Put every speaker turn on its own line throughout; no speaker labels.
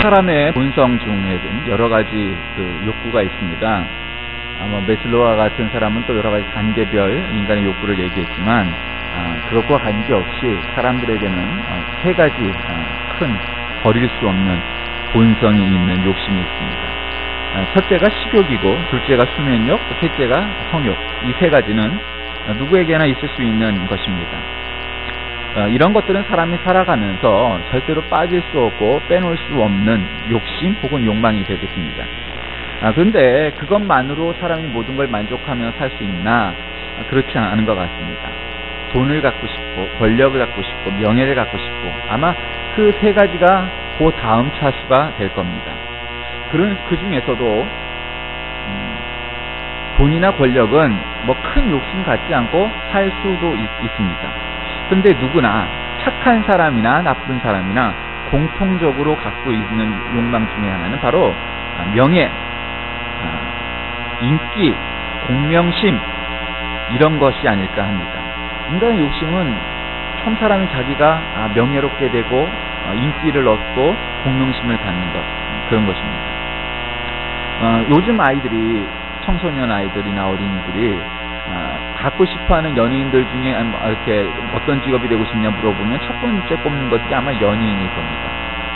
사람의 본성 중에는 여러 가지 욕구가 있습니다. 아마 메슬로와 같은 사람은 또 여러 가지 단계별 인간의 욕구를 얘기했지만 그것과 관계없이 사람들에게는 세 가지 큰 버릴 수 없는 본성이 있는 욕심이 있습니다. 첫째가 식욕이고, 둘째가 수면욕, 셋째가 성욕. 이 세 가지는 누구에게나 있을 수 있는 것입니다. 이런 것들은 사람이 살아가면서 절대로 빠질 수 없고 빼놓을 수 없는 욕심 혹은 욕망이 되겠습니다. 그런데 그것만으로 사람이 모든 걸 만족하며 살 수 있나? 그렇지 않은 것 같습니다. 돈을 갖고 싶고, 권력을 갖고 싶고, 명예를 갖고 싶고, 아마 그 세 가지가 그 다음 차수가 될 겁니다. 그 중에서도 돈이나 권력은 뭐 큰 욕심 갖지 않고 살 수도 있습니다. 그런데 누구나 착한 사람이나 나쁜 사람이나 공통적으로 갖고 있는 욕망 중에 하나는 바로 명예, 인기, 공명심, 이런 것이 아닐까 합니다. 인간의 욕심은 처음 사람이 자기가 명예롭게 되고 인기를 얻고 공명심을 갖는 것, 그런 것입니다. 요즘 아이들이, 청소년 아이들이나 어린이들이 갖고 싶어하는 연예인들 중에 이렇게 어떤 직업이 되고 싶냐 물어보면 첫 번째 꼽는 것이 아마 연예인일 겁니다.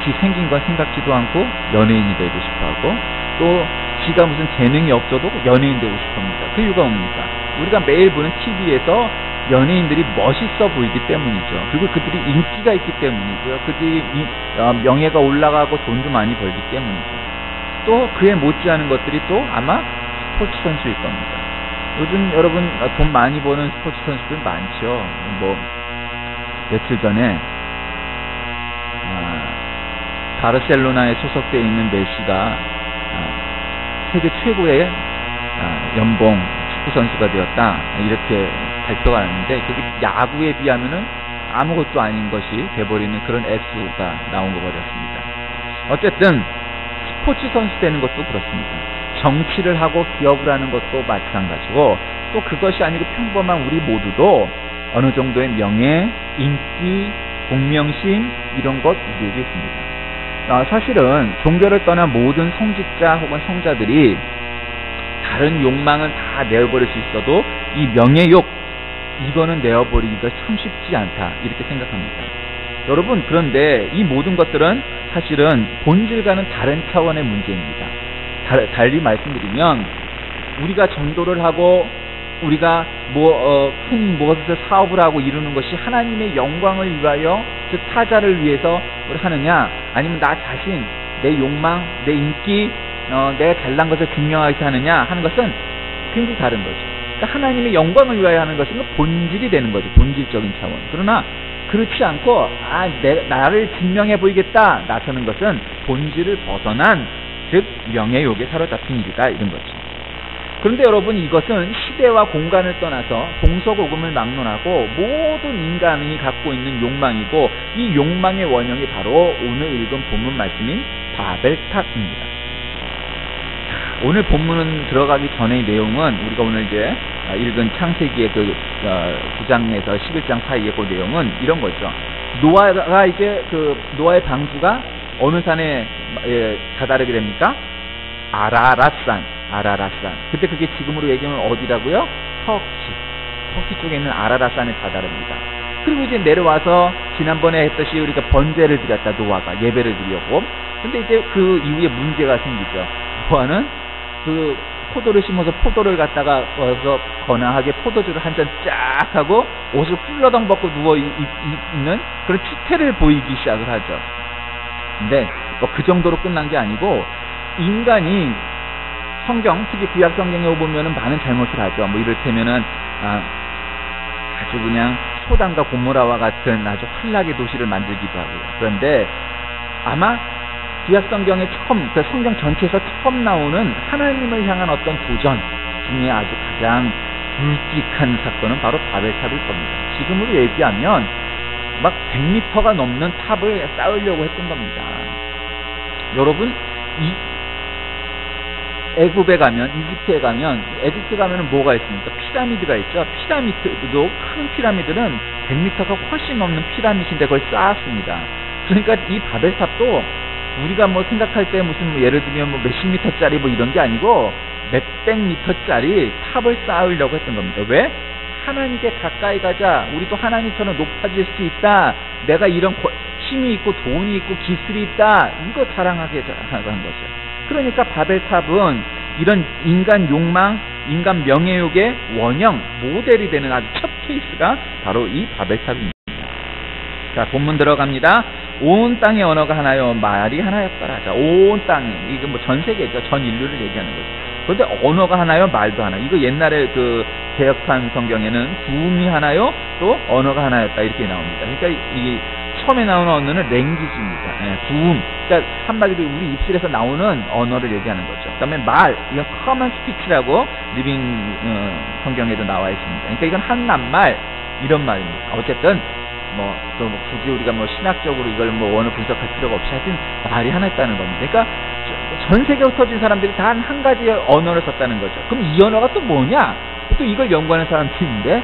지 생긴 거 생각지도 않고 연예인이 되고 싶어하고, 또 지가 무슨 재능이 없어도 연예인 되고 싶어합니다. 그 이유가 뭡니까? 우리가 매일 보는 TV에서 연예인들이 멋있어 보이기 때문이죠. 그리고 그들이 인기가 있기 때문이고요. 그들이 명예가 올라가고 돈도 많이 벌기 때문이죠. 또 그에 못지않은 것들이 또 아마 스포츠 선수일 겁니다. 요즘 여러분 돈 많이 버는 스포츠 선수들 많죠. 뭐 며칠 전에 바르셀로나에 소속되어 있는 메시가 세계 최고의 연봉 축구 선수가 되었다, 이렇게 발표가 났는데, 그게 야구에 비하면은 아무것도 아닌 것이 돼버리는 그런 액수가 나온 거 버렸습니다. 어쨌든 스포츠 선수 되는 것도 그렇습니다. 정치를 하고 기업을 하는 것도 마찬가지고, 또 그것이 아니고 평범한 우리 모두도 어느 정도의 명예, 인기, 공명심, 이런 것 우리에게 있습니다. 사실은 종교를 떠난 모든 성직자 혹은 성자들이 다른 욕망은 다 내어버릴 수 있어도 이 명예욕, 이거는 내어버리기가 참 쉽지 않다, 이렇게 생각합니다. 여러분, 그런데 이 모든 것들은 사실은 본질과는 다른 차원의 문제입니다. 달리 말씀드리면, 우리가 전도를 하고 우리가 큰 무엇을 사업을 하고 이루는 것이 하나님의 영광을 위하여, 즉 타자를 위해서 하느냐, 아니면 나 자신, 내 욕망, 내 인기, 내가 잘난 것을 증명하기 위해서 하느냐 하는 것은 굉장히 다른 거죠. 그러니까 하나님의 영광을 위하여 하는 것은 본질이 되는 거죠. 본질적인 차원. 그러나 그렇지 않고 나를 증명해 보이겠다 나서는 것은 본질을 벗어난, 즉 명예욕에 사로잡힌 일이다, 이런 거죠. 그런데 여러분, 이것은 시대와 공간을 떠나서 동서고금을 막론하고 모든 인간이 갖고 있는 욕망이고, 이 욕망의 원형이 바로 오늘 읽은 본문 말씀인 바벨탑입니다. 오늘 본문은 들어가기 전의 내용은 우리가 오늘 이제 읽은 창세기의 그 9장에서 11장 사이의 그 내용은 이런 거죠. 노아가 이제 노아의 방주가 어느 산에 다다르게 됩니까? 아라랏산. 그때 그게 지금으로 얘기하면 어디라고요? 터키 쪽에 있는 아라랏산에 다다릅니다. 그리고 이제 내려와서 지난번에 했듯이 우리가 번제를 드렸다, 노아가 예배를 드렸고. 근데 이제 그 이후에 문제가 생기죠. 노아는 그 포도를 심어서 포도를 갖다가 와서 거나하게 포도주를 한 잔 쫙 하고 옷을 훌러덩 벗고 누워 있는 그런 추태를 보이기 시작을 하죠. 근데 그 정도로 끝난 게 아니고, 인간이 성경, 특히 구약 성경에 보면은 많은 잘못을 하죠. 이를테면은 아주 그냥 소담과 고모라와 같은 아주 환락의 도시를 만들기도 하고요. 그런데 아마 구약 성경의 성경 전체에서 처음 나오는 하나님을 향한 어떤 도전 중에 아주 가장 굵직한 사건은 바로 바벨탑일 겁니다. 지금으로 얘기하면 막 100m가 넘는 탑을 쌓으려고 했던 겁니다. 여러분, 애굽에 가면, 이집트에 가면, 에집트 가면은 뭐가 있습니까? 피라미드가 있죠. 피라미드도, 큰 피라미드는 100m가 훨씬 넘는 피라미드인데 그걸 쌓았습니다. 그러니까 이 바벨탑도 우리가 뭐 생각할 때 무슨 뭐 예를 들면 뭐 몇십 미터짜리 뭐 이런 게 아니고 몇백 미터짜리 탑을 쌓으려고 했던 겁니다. 왜? 하나님께 가까이 가자. 우리도 하나님처럼 높아질 수 있다. 내가 이런 힘이 있고 돈이 있고 기술이 있다. 이거 자랑하게 한 거죠. 그러니까 바벨탑은 이런 인간 욕망, 인간 명예욕의 원형, 모델이 되는 아주 첫 케이스가 바로 이 바벨탑입니다. 자, 본문 들어갑니다. 온 땅의 언어가 하나요, 말이 하나였더라. 자, 온 땅에, 이거 뭐 전 세계죠. 전 인류를 얘기하는 거죠. 그런데 언어가 하나요, 말도 하나. 이거 옛날에 그 개혁한 성경에는 구음이 하나요, 또 언어가 하나였다 이렇게 나옵니다. 그러니까 이 처음에 나오는 언어는 랭귀지입니다. 예, 구음. 그러니까 한마디로 우리 입술에서 나오는 언어를 얘기하는 거죠. 그다음에 말, 이건 커먼 스피치라고 리빙 성경에도 나와 있습니다. 그러니까 이건 한낱말 이런 말입니다. 어쨌든 뭐 또 굳이 우리가 뭐 신학적으로 이걸 뭐 언어 분석할 필요가 없이 하여튼 말이 하나 있다는 겁니다. 그러니까 전 세계에 흩어진 사람들이 단 한 가지 언어를 썼다는 거죠. 그럼 이 언어가 또 뭐냐? 또 이걸 연구하는 사람들이 있는데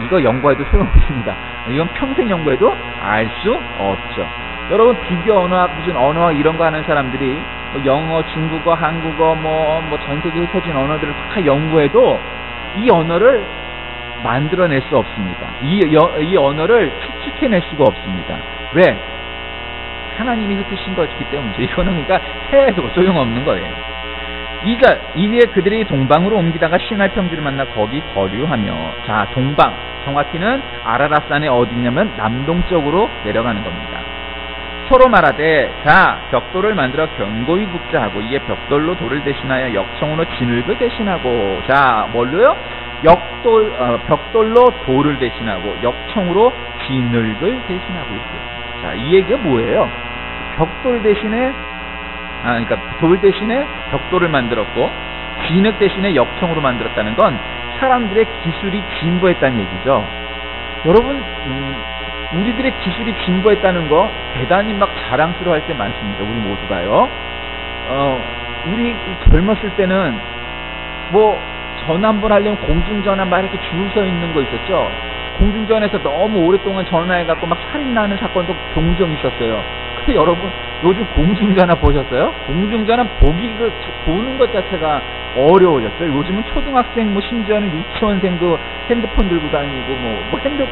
이거 연구해도 소용없습니다. 이건 평생 연구해도 알 수 없죠. 여러분 비교 언어학 무슨 언어학 이런 거 하는 사람들이 뭐 영어, 중국어, 한국어 뭐 전 세계에 흩어진 언어들을 다 연구해도 이 언어를 만들어낼 수 없습니다. 이 언어를 추측해낼 수가 없습니다. 왜? 하나님이 흩으신 것이기 때문이죠. 이거는 그러니까 해도 소용없는 거예요. 2절, 이후에 그들이 동방으로 옮기다가 시날 평지를 만나 거기 거류하며, 자, 동방, 정확히는 아라랏산의 어디냐면 남동쪽으로 내려가는 겁니다. 서로 말하되, 자, 벽돌을 만들어 견고히 붙자 하고, 이에 벽돌로 돌을 대신하여 역청으로 진흙을 대신하고, 자, 뭘로요? 벽돌로 돌을 대신하고, 역청으로 진흙을 대신하고 있어요. 자, 이 얘기가 뭐예요? 벽돌 대신에 그러니까 돌 대신에 벽돌을 만들었고 진흙 대신에 역청으로 만들었다는 건 사람들의 기술이 진보했다는 얘기죠. 여러분, 우리들의 기술이 진보했다는 거 대단히 막 자랑스러워할 때 많습니다. 우리 모두가요. 우리 젊었을 때는 뭐 전화 한 번 하려면 공중전화 막 이렇게 줄 서 있는 거 있었죠. 공중전화에서 너무 오랫동안 전화해갖고 막 살인나는 사건도 종종 있었어요. 근데 여러분 요즘 공중전화 보셨어요? 공중전화 보는 것 자체가 어려워졌어요. 요즘은 초등학생 심지어는 유치원생도 핸드폰 들고 다니고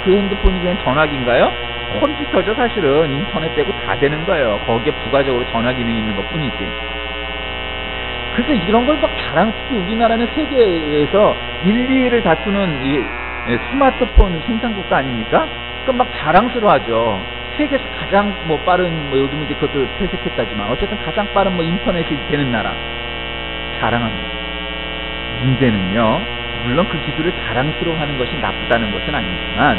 그 핸드폰이 그냥 전화기인가요? 컴퓨터죠. 사실은 인터넷 되고 다 되는 거예요. 거기에 부가적으로 전화 기능이 있는 것 뿐이지. 그래서 이런 걸 막 자랑스럽게 우리나라는 세계에서 1, 2위를 다투는 이 스마트폰 생산국가 아닙니까? 그럼 막 자랑스러워하죠. 세계에서 가장 빠른 요즘 이제 그것도 퇴색했다지만 어쨌든 가장 빠른 인터넷이 되는 나라 자랑합니다. 문제는요, 물론 그 기술을 자랑스러워하는 것이 나쁘다는 것은 아니지만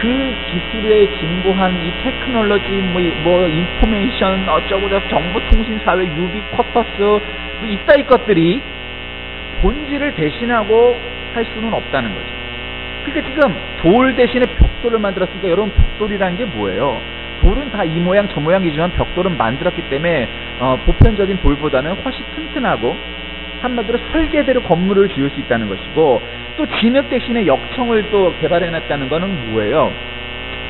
그 기술에 진보한 이 테크놀로지 인포메이션 어쩌고저쩌고 정보통신사회 유비쿼터스 이따위 것들이 본질을 대신하고 할 수는 없다는 거죠. 그러니까 지금 돌 대신에 벽돌을 만들었으니까 여러분 벽돌이라는 게 뭐예요? 돌은 다 이 모양 저 모양이지만 벽돌은 만들었기 때문에 보편적인 돌보다는 훨씬 튼튼하고 한마디로 설계대로 건물을 지을 수 있다는 것이고, 또 진흙 대신에 역청을 또 개발해놨다는 것은 뭐예요?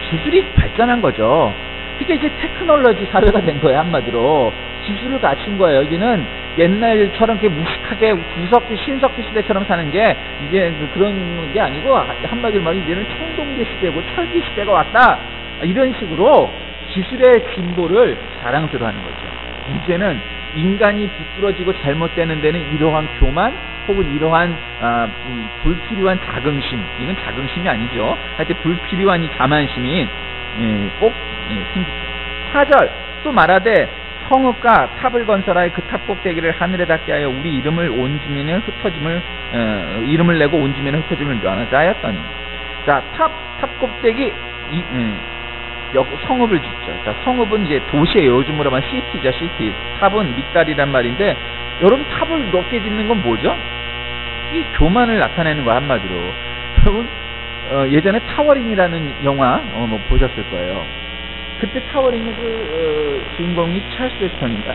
기술이 발전한 거죠. 그러니까 이제 테크놀로지 사회가 된 거예요. 한마디로 기술을 갖춘 거예요. 여기는 옛날처럼 이렇게 무식하게 구석기 신석기 시대처럼 사는 게 이제 그런 게 아니고, 한마디로 말하면 이제는 청동기 시대고 철기 시대가 왔다, 이런 식으로 기술의 진보를 자랑스러워하는 거죠. 문제는 인간이 비뚤어지고 잘못되는 데는 이러한 교만 혹은 이러한 불필요한 자긍심, 이건 자긍심이 아니죠. 하여튼 불필요한 이 자만심이 꼭 생기죠. 4절, 또 말하되 성읍과 탑을 건설하여 그 탑 꼭대기를 하늘에 닿게 하여 우리 이름을 온 주민의 흩어짐을 이름을 내고 온 주민의 흩어짐을 면하자 하였더니, 자, 탑 꼭대기 성읍을 짓죠. 자, 성읍은 이제 도시예요. 요즘으로 말하면 시티죠, 시티. 탑은 밑달이란 말인데, 여러분 탑을 높게 짓는 건 뭐죠? 이 교만을 나타내는 거야, 한마디로. 여러분 예전에 타워링이라는 영화 보셨을 거예요. 그때 타워링의 주인공이 찰스 웨스턴인가?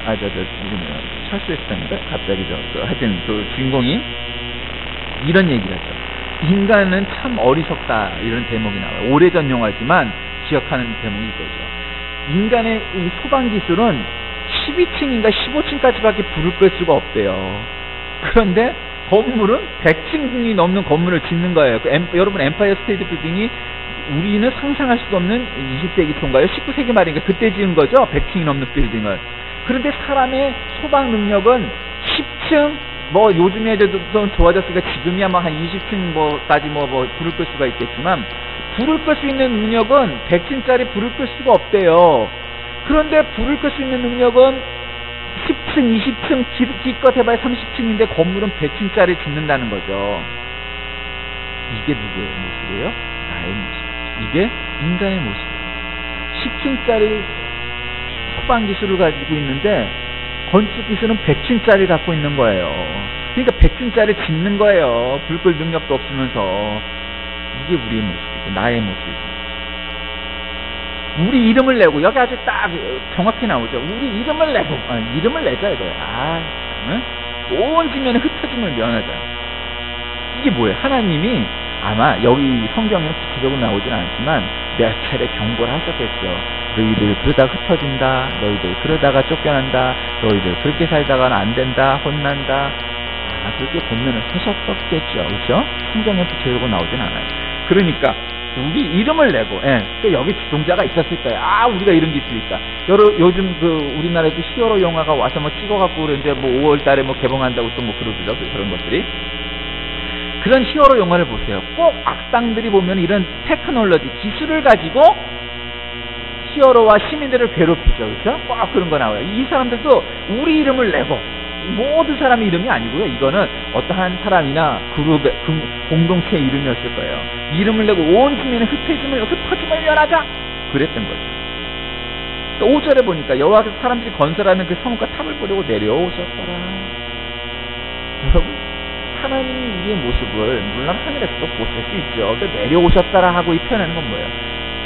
찰스 웨스턴인가? 갑자기 하여튼 그 주인공이 이런 얘기를 하죠. 인간은 참 어리석다, 이런 대목이 나와요. 오래전 영화지만 기억하는 대목이 이거죠. 인간의 이 소방 기술은 12층인가 15층까지밖에 불을 끌 수가 없대요. 그런데 건물은 100층이 넘는 건물을 짓는 거예요. 여러분 엠파이어 스테이트 빌딩이 우리는 상상할 수도 없는 20세기 초인가요? 19세기 말인가 그때 지은 거죠. 100층이 넘는 빌딩을. 그런데 사람의 소방 능력은 10층 뭐 요즘에 좀 좋아졌으니까 지금이야 뭐 한 20층 뭐까지 뭐 불을 끌 수가 있겠지만 불을 끌 수 있는 능력은 100층짜리 불을 끌 수가 없대요. 그런데 불을 끌 수 있는 능력은 10층, 20층, 기껏 해봐야 30층인데 건물은 100층짜리 짓는다는 거죠. 이게 누구의 모습이에요? 나의 모습. 이게 인간의 모습이에요. 10층짜리 소방 기술을 가지고 있는데 건축 기술은 100층짜리 갖고 있는 거예요. 그러니까 100층짜리 짓는 거예요. 불 끌 능력도 없으면서. 이게 우리의 모습이고 나의 모습이고. 우리 이름을 내고 여기 아주 딱 정확히 나오죠. 우리 이름을 내고 이름을 내자 이거야. 온 지면에 흩어짐을 면하자. 이게 뭐예요? 하나님이 아마 여기 성경에는 구체적으로 나오진 않지만 몇 차례 경고를 하셨겠죠. 너희들 그러다 흩어진다. 너희들 그러다가 쫓겨난다. 너희들 그렇게 살다가는 안 된다. 혼난다. 그렇게 권면을 하셨었겠죠. 그렇죠? 성경에 구체적으로 나오진 않아요. 그러니까 우리 이름을 내고, 또 여기 지동자가 있었을 거예요. 우리가 이런 기술이 있다. 요즘 우리나라에도 히어로 영화가 와서 뭐 찍어갖고 그러는데 뭐 5월달에 뭐 개봉한다고 또 뭐 그러더죠. 그런 것들이. 그런 히어로 영화를 보세요. 꼭 악당들이 보면 이런 테크놀로지, 기술을 가지고 히어로와 시민들을 괴롭히죠. 그렇죠? 꼭 그런 거 나와요. 이 사람들도 우리 이름을 내고, 모든 사람의 이름이 아니고요. 이거는 어떠한 사람이나 그룹의 공동체 이름이었을 거예요. 이름을 내고 온 지면에 흩어짐을 면하자. 그랬던 거죠. 그러니까 5절에 보니까 여호와께서 사람들이 건설하는 그 성과 탑을 보려고 내려오셨더라. 여러분, 하나님이 우리의 모습을 물론 하늘에서도 보실 수 있죠. 그러니까 내려오셨더라 하고 이 표현하는 건 뭐예요?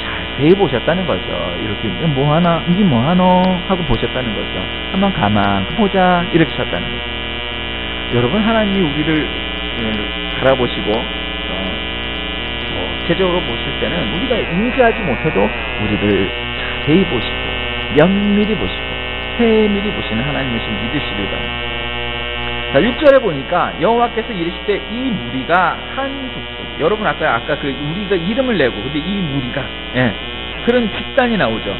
자세히 보셨다는 거죠. 이렇게 뭐하나 이게 뭐하노 하고 보셨다는 거죠. 한번 가만 보자 이렇게 하셨다는 거죠. 여러분, 하나님이 우리를 바라보시고 대적으로 보실 때는 우리가 인지하지 못해도 우리를 자세히 보시고 면밀히 보시고 세밀히 보시는 하나님이신 믿으시길 바랍니다. 자, 6절에 보니까 여호와께서 이르시되 이 무리가 한 족속. 여러분 아까 그 우리가 이름을 내고 근데 이 무리가 그런 집단이 나오죠.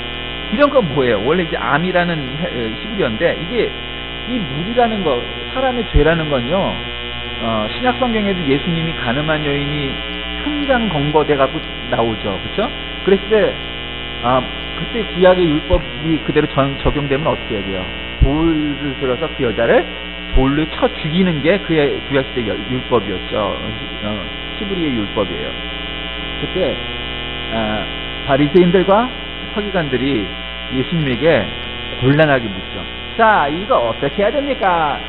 이런 건 뭐예요? 원래 이제 암이라는 히브리어인데 이게 이 무리라는 거 사람의 죄라는 건요. 신약 성경에도 예수님이 가늠한 여인이 현장 검거돼 갖고 나오죠. 그렇죠? 그랬을 때 그때 구약의 율법이 그대로 적용되면 어떻게 해야 돼요? 돌을 들어서 그 여자를 돌로 쳐 죽이는 게 그의 구약시대 율법이었죠. 히브리의 율법이에요. 그때 바리새인들과 서기관들이 예수님에게 곤란하게 묻죠. 자, 이거 어떻게 해야 됩니까?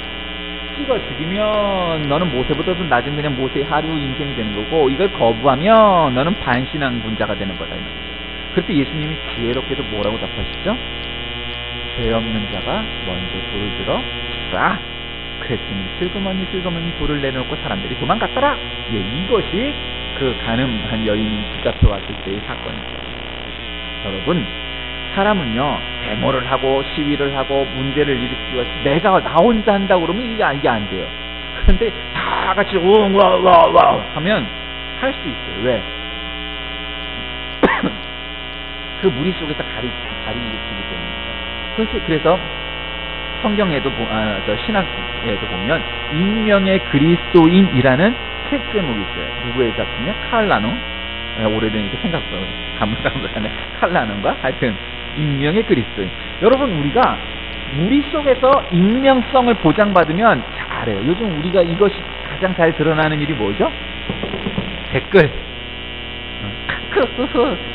찍어 죽이면 너는 모세보다도 낮은 그냥 모세의 하류 인생이 되는 거고, 이걸 거부하면 너는 반신앙분자가 되는 거다. 그때 예수님이 지혜롭게도 뭐라고 답하시죠? 죄 없는 자가 먼저 돌을 들어 치라. 그랬더니 슬그머니 돌을 내놓고 사람들이 도망갔더라. 이것이 그 가늠한 여인이 붙잡혀왔을 때의 사건이죠. 여러분, 사람은요 데모를 하고 시위를 하고 문제를 일으키고 내가 나 혼자 한다고 그러면 이게 안 돼요. 그런데 다 같이 와와와 하면 할 수 있어요. 왜? 그 무리 속에서 가리키기 때문입니다. 그래서 성경에도 신학에도 보면 익명의 그리스도인이라는 책 제목이 있어요. 누구의 작품이요? 칼 라농. 오래되니까 생각보다 가물가물하네. 칼 라농과 하여튼 익명의 그리스도인. 여러분, 우리가 무리 속에서 익명성을 보장받으면 잘해요. 요즘 우리가 이것이 가장 잘 드러나는 일이 뭐죠? 댓글.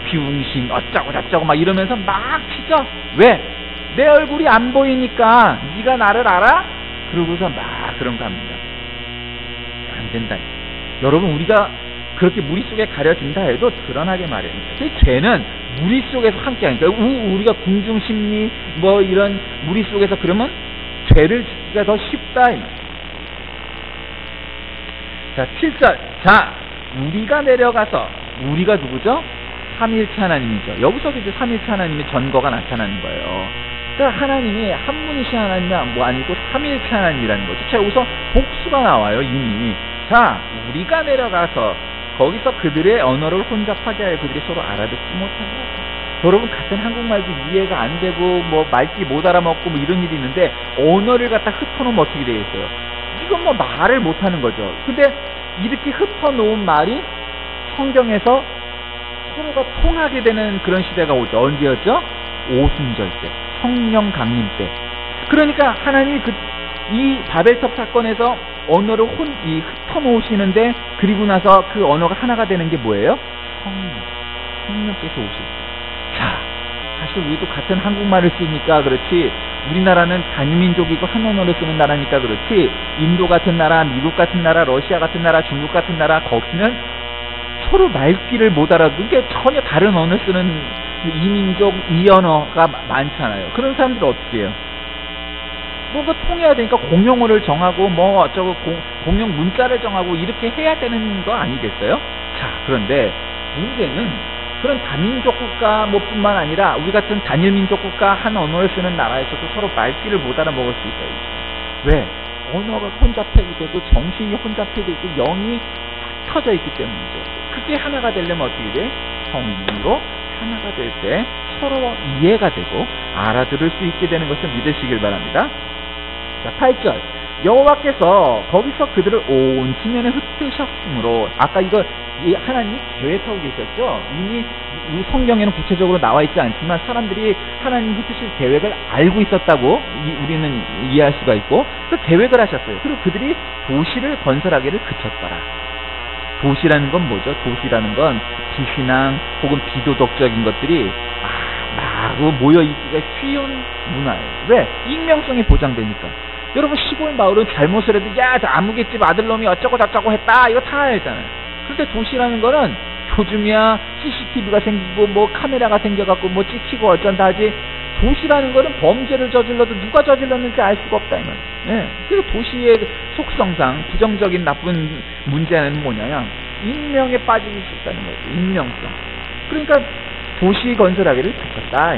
비웅신 어쩌고 저쩌고 막 이러면서 막 치죠. 왜? 내 얼굴이 안 보이니까 네가 나를 알아? 그러고서 막 그런 거 합니다. 안 된다. 여러분, 우리가 그렇게 무리 속에 가려진다 해도 드러나게 마련이죠. 그 죄는 무리 속에서 함께 하니까 우리가 궁중심리 뭐 이런 무리 속에서 그러면 죄를 짓기가 더 쉽다. 자, 7절. 자, 우리가 내려가서, 우리가 누구죠? 삼위일체 하나님이죠. 여기서 이제 삼위일체 하나님의 전거가 나타나는 거예요. 그러니까 하나님이 한 분이신 하나님이 뭐 아니고 삼위일체 하나님이라는 거죠. 자, 여기서 복수가 나와요, 이미. 자, 우리가 내려가서 거기서 그들의 언어를 혼잡하게 하여 그들이 서로 알아듣지 못하게 하자. 여러분, 같은 한국말도 이해가 안 되고 뭐 말귀 못 알아먹고 뭐 이런 일이 있는데 언어를 갖다 흩어놓으면 어떻게 되겠어요? 이건 뭐 말을 못하는 거죠. 근데 이렇게 흩어놓은 말이 성경에서 서로가 통하게 되는 그런 시대가 오죠. 언제였죠? 오순절 때, 성령 강림 때. 그러니까 하나님이 이 바벨탑 사건에서 언어를 흩어놓으시는데, 그리고 나서 그 언어가 하나가 되는 게 뭐예요? 성령께서 오실 때. 자, 사실 우리도 같은 한국말을 쓰니까 그렇지, 우리나라는 단일민족이고 한 언어를 쓰는 나라니까 그렇지, 인도 같은 나라, 미국 같은 나라, 러시아 같은 나라, 중국 같은 나라, 거기는 서로 말귀를 못 알아듣는 게 전혀 다른 언어를 쓰는 이민족, 이언어가 많잖아요. 그런 사람들은 어떻게 해요? 뭔가 통해야 되니까 공용어를 정하고 뭐 어쩌고 공용 문자를 정하고 이렇게 해야 되는 거 아니겠어요? 자, 그런데 문제는 그런 다민족 국가 뿐만 아니라 우리 같은 단일민족 국가 한 언어를 쓰는 나라에서도 서로 말귀를 못 알아먹을 수 있어요. 왜? 언어가 혼잡해도 되고 정신이 혼잡해도 있고 영이 흩어져 있기 때문이죠. 그게 하나가 되려면 어떻게 돼? 성령으로 하나가 될 때 서로 이해가 되고 알아들을 수 있게 되는 것을 믿으시길 바랍니다. 자, 8절. 여호와께서 거기서 그들을 온 지면에 흩으셨으므로, 아까 이거 하나님이 계획하고 계셨죠? 이미 우리 성경에는 구체적으로 나와 있지 않지만 사람들이 하나님 흩으실 계획을 알고 있었다고 우리는 이해할 수가 있고, 그 계획을 하셨어요. 그리고 그들이 도시를 건설하기를 그쳤더라. 도시라는 건 뭐죠? 도시라는 건 비신앙 혹은 비도덕적인 것들이 마구 모여있기가 쉬운 문화예요. 왜? 익명성이 보장되니까. 여러분, 시골 마을은 잘못을 해도 야, 저 아무개집 아들놈이 어쩌고 저쩌고 했다, 이거 다 알잖아요. 그런데 도시라는 거는 요즘이야 CCTV가 생기고 뭐 카메라가 생겨갖고 뭐 찍히고 어쩐다 하지, 도시라는 거는 범죄를 저질러도 누가 저질렀는지 알 수가 없다, 이 말이에요. 예. 그리고 도시의 속성상 부정적인 나쁜 문제는 뭐냐면 익명에 빠질 수 있다는 거죠. 익명성. 그러니까 도시 건설하기를 그쳤다.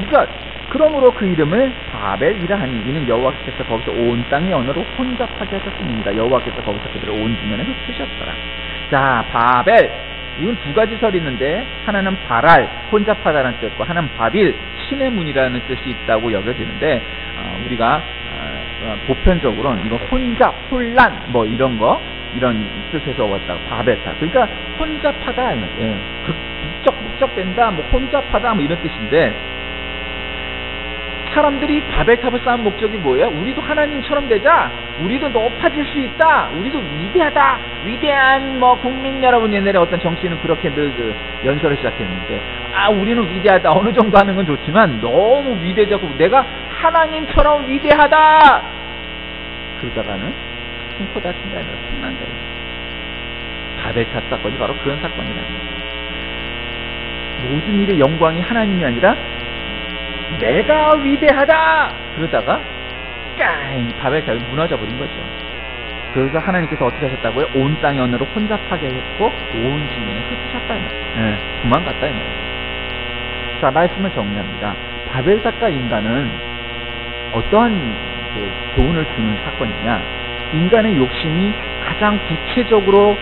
이것. 그러므로 그 이름을 바벨이라 하니 이는 여호와께서 거기서 온 땅의 언어로 혼잡하게 하셨습니다. 여호와께서 거기서 그들을 온 지면에 흩으셨더라. 자, 바벨. 이건 두 가지 설이 있는데, 하나는 바랄, 혼잡하다는 뜻과, 하나는 바빌, 신의 문이라는 뜻이 있다고 여겨지는데, 우리가 보편적으로는 이거 혼잡, 혼란 뭐 이런 거, 이런 뜻에서 왔다고, 바벨탑. 그러니까 혼잡하다, 예. 북적북적된다, 뭐 혼잡하다, 뭐 이런 뜻인데, 사람들이 바벨탑을 쌓은 목적이 뭐예요? 우리도 하나님처럼 되자, 우리도 높아질 수 있다, 우리도 위대하다, 위대한 뭐 국민 여러분. 옛날에 어떤 정치인은 그렇게 늘 연설을 시작했는데, 우리는 위대하다, 어느 정도 하는 건 좋지만 너무 위대하고 내가 하나님처럼 위대하다, 그러다가는 킹코 다친다, 혼난다. 바벨탑 사건이 바로 그런 사건이라는 거예요. 모든 일의 영광이 하나님이 아니라 내가 위대하다, 그러다가 바벨탑이 무너져 버린 거죠. 그래서 하나님께서 어떻게 하셨다고요? 온 땅의 언어로 혼잡하게 했고 온 지면에 흩으셨다, 이 말이에요. 도망갔다, 이 말이에요. 자, 말씀을 정리합니다. 바벨탑과 인간은 어떠한 교훈을 주는 사건이냐? 인간의 욕심이 가장 구체적으로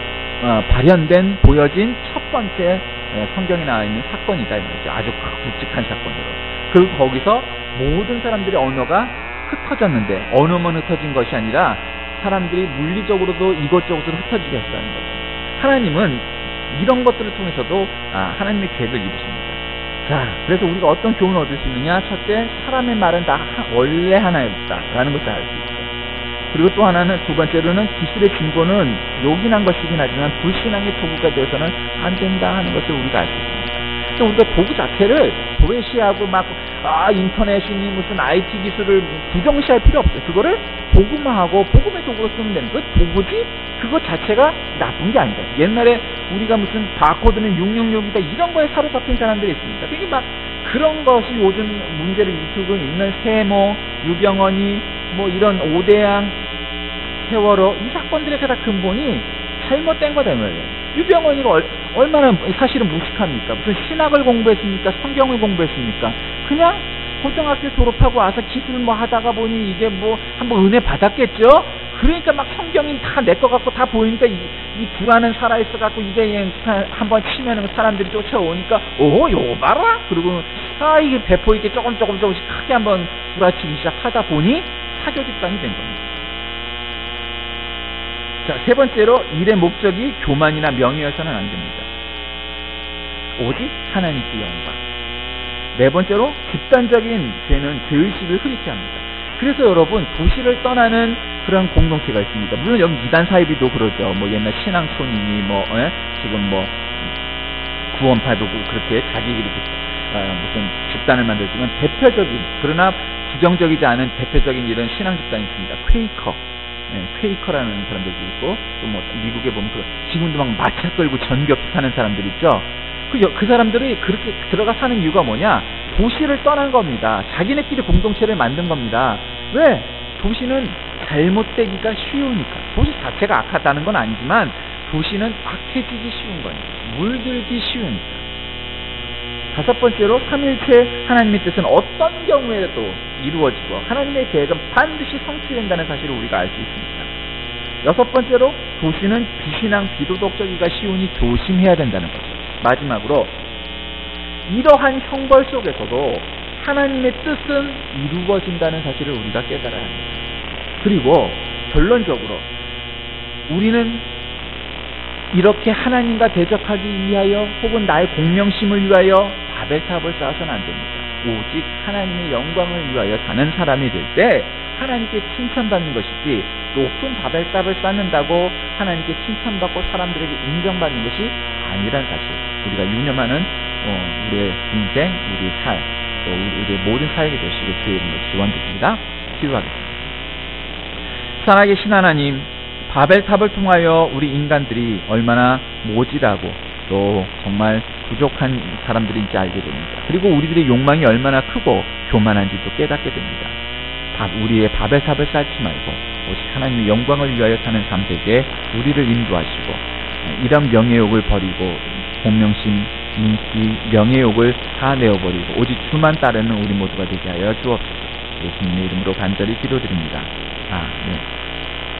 보여진 첫 번째 성경에 나와 있는 사건이다, 이 말이죠. 아주 굵직한 사건으로. 그리고 거기서 모든 사람들의 언어가 흩어졌는데, 언어만 흩어진 것이 아니라 사람들이 물리적으로도 이것저것으로 흩어지게 했다는 거죠. 하나님은 이런 것들을 통해서도 하나님의 계획을 이루십니다. 자, 그래서 우리가 어떤 교훈을 얻을 수 있느냐? 첫째, 사람의 말은 다 원래 하나였다라는 것을 알 수 있죠. 그리고 또 하나는, 두 번째로는 기술의 진보는 요긴한 것이긴 하지만 불신앙의 도구가 되어서는 안 된다 하는 것을 우리가 알 수 있습니다. 우리가 도구 자체를 도외시하고 인터넷이니 무슨 IT 기술을 부정시할 필요 없어요. 그거를 도구화하고 복음의 도구로 쓰면 되는 거예요. 도구지 그거 자체가 나쁜 게 아니다. 옛날에 우리가 무슨 바코드는 666이다 이런 거에 사로잡힌 사람들이 있습니다. 그러니까 그런 것이 요즘 문제를 일으키고 있는 세모, 유병언이 뭐 이런 오대양, 세월호, 이 사건들의 가장 근본이 잘못된 거다, 이 말이에요. 유병언이가 얼마나 사실은 무식합니까? 무슨 신학을 공부했습니까? 성경을 공부했습니까? 그냥 고등학교 졸업하고 와서 기술 뭐 하다가 보니 이게 뭐 한번 은혜 받았겠죠? 그러니까 막 성경이 다 내 것 같고 다 보이니까 이 불안은 살아있어 갖고 이게 한번 치면은 사람들이 쫓아오니까 요거 봐라? 그리고 이게 배포 있게 조금씩 크게 한번 불아치기 시작하다 보니 사교 집단이 된 겁니다. 자, 세 번째로 일의 목적이 교만이나 명예여서는 안 됩니다. 오직 하나님께 영광. 네 번째로 집단적인 죄는 죄의식을 흐리게 합니다. 그래서 여러분 도시를 떠나는 그런 공동체가 있습니다. 물론 여기 이단 사이비도 그러죠. 뭐 옛날 신앙촌이니 지금 뭐 구원파도 그렇게 자기들이 무슨 집단을 만들지만 대표적인 그러나 부정적이지 않은 대표적인 이런 신앙 집단이 있습니다. 퀘이커라는 사람들도 있고 또 뭐 미국에 보면 지금도 막 마차 끌고 전기업체 사는 사람들 있죠. 그 사람들이 그렇게 들어가 사는 이유가 뭐냐? 도시를 떠난 겁니다. 자기네끼리 공동체를 만든 겁니다. 왜? 도시는 잘못되기가 쉬우니까. 도시 자체가 악하다는 건 아니지만 도시는 악해지기 쉬운 거예요. 물들기 쉬우니까. 다섯 번째로 삼일체 하나님의 뜻은 어떤 경우에도 이루어지고 하나님의 계획은 반드시 성취된다는 사실을 우리가 알 수 있습니다. 여섯 번째로 도시는 비신앙 비도덕적이기가 쉬우니 조심해야 된다는 거죠. 마지막으로 이러한 형벌 속에서도 하나님의 뜻은 이루어진다는 사실을 우리가 깨달아야 합니다. 그리고 결론적으로 우리는 이렇게 하나님과 대적하기 위하여 혹은 나의 공명심을 위하여 바벨탑을 쌓아서는 안 됩니다. 오직 하나님의 영광을 위하여 사는 사람이 될 때 하나님께 칭찬받는 것이지 높은 바벨탑을 쌓는다고 하나님께 칭찬받고 사람들에게 인정받는 것이 아니란 사실 우리가 유념하는 우리의 인생, 우리의 삶, 또 우리의 모든 사역이 되시길 주의 이름으로 기원드립니다. 기도하겠습니다. 살아계신 하나님, 바벨탑을 통하여 우리 인간들이 얼마나 모질하고 또 정말 부족한 사람들인지 알게 됩니다. 그리고 우리들의 욕망이 얼마나 크고 교만한지도 깨닫게 됩니다. 우리의 바벨탑을 쌓지 말고 오직 하나님의 영광을 위하여 사는 삶 되게 우리를 인도하시고 이런 명예욕을 버리고 공명심, 인기, 명예욕을 다 내어버리고 오직 주만 따르는 우리 모두가 되게 하여 주옵소서. 예수님의 이름으로 간절히 기도드립니다. 아멘.